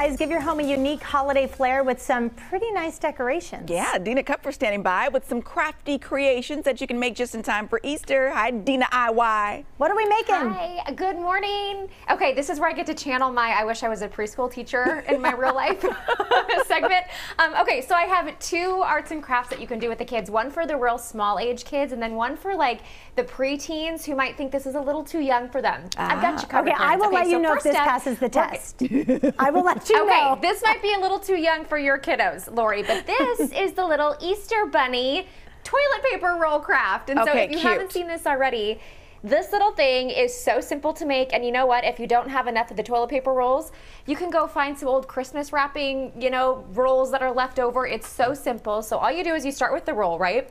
Guys, give your home a unique holiday flair with some pretty nice decorations. Yeah, Dina Cup for standing by with some crafty creations that you can make just in time for Easter. Hi, Dina-I-Y. What are we making? Hi, good morning. Okay, this is where I get to channel my I wish I was a preschool teacher in my real life segment. Okay, so I have two arts and crafts that you can do with the kids. One for the real small age kids and then one for like the preteens who might think this is a little too young for them. I've got you covered. Okay, I will let you know if this passes the test. I will let you know. Okay, this might be a little too young for your kiddos, Lori, but this is the little Easter bunny toilet paper roll craft. And so if you haven't seen this already, this little thing is so simple to make. And you know what? If you don't have enough of the toilet paper rolls, you can go find some old Christmas wrapping, rolls that are left over. It's so simple. So all you do is you start with the roll, right?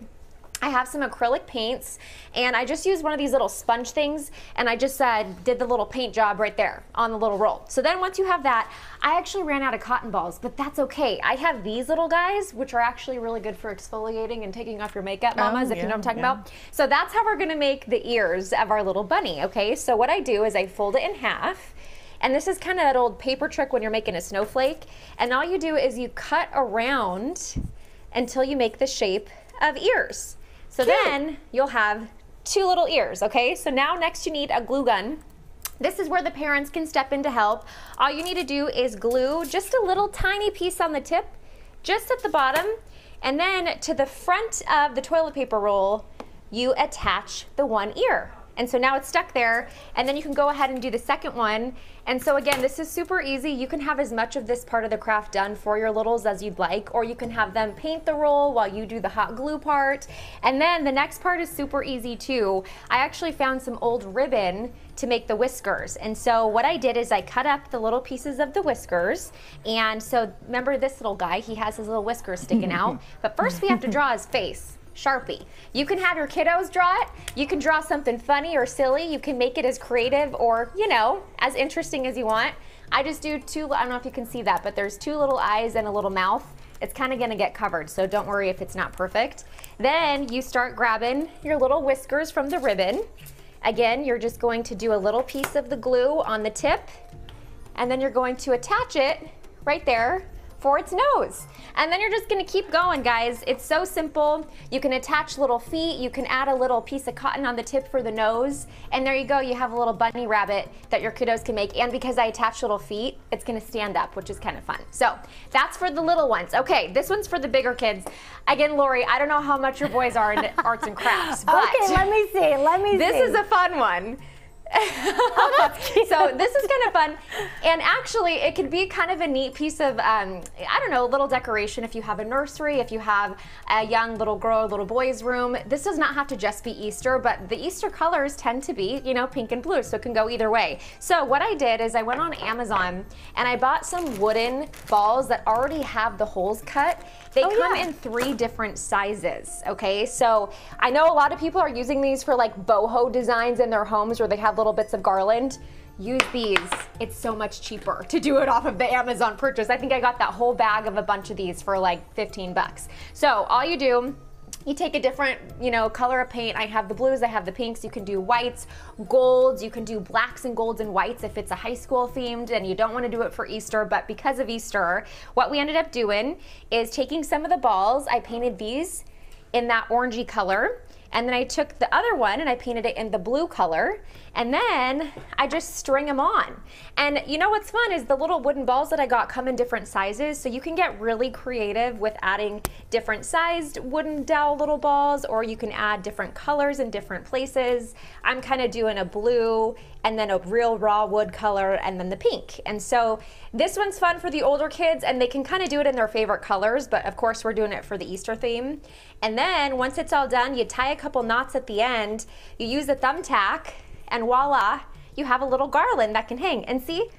I have some acrylic paints and I just used one of these little sponge things and I just did the little paint job right there on the little roll. So then once you have that, I actually ran out of cotton balls, but that's okay. I have these little guys, which are actually really good for exfoliating and taking off your makeup, mamas, if you know what I'm talking about. So that's how we're gonna make the ears of our little bunny, okay? So what I do is I fold it in half. And this is kind of that old paper trick when you're making a snowflake. And all you do is you cut around until you make the shape of ears. So then you'll have two little ears, okay? So now next you need a glue gun. This is where the parents can step in to help. All you need to do is glue just a little tiny piece on the tip, just at the bottom, and then to the front of the toilet paper roll, you attach the one ear. And so now it's stuck there, and then you can go ahead and do the second one. And so again, this is super easy. You can have as much of this part of the craft done for your littles as you'd like, or you can have them paint the roll while you do the hot glue part. And then the next part is super easy too. I actually found some old ribbon to make the whiskers. And so what I did is I cut up the little pieces of the whiskers. And so remember this little guy, he has his little whiskers sticking out. But first we have to draw his face. Sharpie. You can have your kiddos draw it. You can draw something funny or silly. You can make it as creative or, as interesting as you want. I just do two, I don't know if you can see that, but there's two little eyes and a little mouth. It's kind of gonna get covered, so don't worry if it's not perfect. Then you start grabbing your little whiskers from the ribbon. Again, you're just going to do a little piece of the glue on the tip, and then you're going to attach it right there for its nose. And then you're just gonna keep going, guys. It's so simple. You can attach little feet, you can add a little piece of cotton on the tip for the nose, and there you go, you have a little bunny rabbit that your kiddos can make. And because I attach little feet, it's gonna stand up, which is kind of fun. So that's for the little ones. Okay, this one's for the bigger kids. Again, Lori, I don't know how much your boys are in arts and crafts, but okay, let me see. This is a fun one. So this is kind of fun, and actually it could be kind of a neat piece of I don't know, a little decoration if you have a nursery, if you have a young little girl or little boy's room. This does not have to just be Easter, but the Easter colors tend to be pink and blue, so it can go either way. So what I did is I went on Amazon and I bought some wooden balls that already have the holes cut. They come in 3 different sizes, okay? So I know a lot of people are using these for like boho designs in their homes where they have little bits of garland. Use these. It's so much cheaper to do it off of the Amazon purchase. I think I got that whole bag of a bunch of these for like 15 bucks. So all you do, you take a different, color of paint. I have the blues, I have the pinks. You can do whites, golds, you can do blacks and golds and whites if it's a high school themed and you don't want to do it for Easter. But because of Easter, what we ended up doing is taking some of the balls. I painted these in that orangey color. And then I took the other one and I painted it in the blue color. And then I just string them on. And you know what's fun is the little wooden balls that I got come in different sizes. So you can get really creative with adding different sized wooden dowel little balls, or you can add different colors in different places. I'm kind of doing a blue and then a real raw wood color and then the pink. And so this one's fun for the older kids and they can kind of do it in their favorite colors, but of course we're doing it for the Easter theme. And then once it's all done, you tie a couple knots at the end, you use a thumbtack, and voila, you have a little garland that can hang. And see,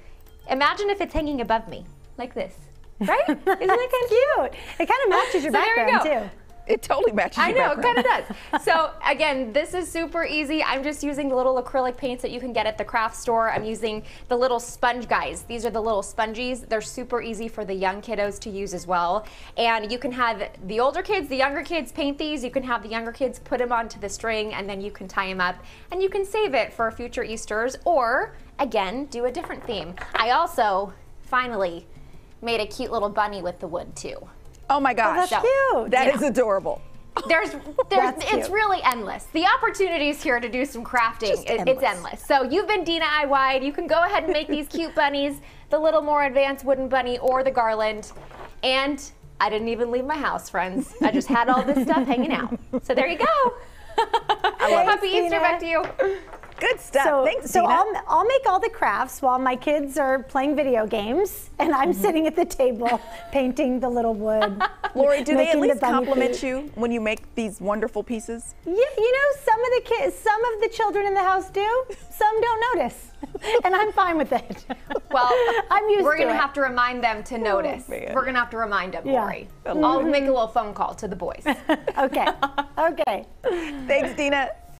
imagine if it's hanging above me, like this, right? Isn't that kind of cute? It kind of matches your background too. It totally matches your background. I know, it kind of does. So again, this is super easy. I'm just using the little acrylic paints that you can get at the craft store. I'm using the little sponge guys. These are the little spongies. They're super easy for the young kiddos to use as well. And you can have the older kids, the younger kids paint these. You can have the younger kids put them onto the string and then you can tie them up and you can save it for future Easters, or again, do a different theme. I also finally made a cute little bunny with the wood too. Oh my gosh. That's cute. That is adorable. It's really endless. The opportunities here to do some crafting, it's endless. So you've been Dina-I-Y. You can go ahead and make these cute bunnies, the little more advanced wooden bunny or the garland. And I didn't even leave my house, friends. I just had all this stuff hanging out. So there you go. Happy Easter, back to you. Good stuff. Thanks, so Dina. I'll make all the crafts while my kids are playing video games, and I'm sitting at the table painting the little wood. Lori, do they at least bunny compliment feet. you when you make these wonderful pieces? Yeah, you know, some of the children in the house do. Some don't notice, and I'm fine with it. Well, I'm used we're to gonna it. have to remind them to notice. man. We're gonna have to remind them, Yeah. Lori. I'll make a little phone call to the boys. Okay. Okay. Thanks, Dina.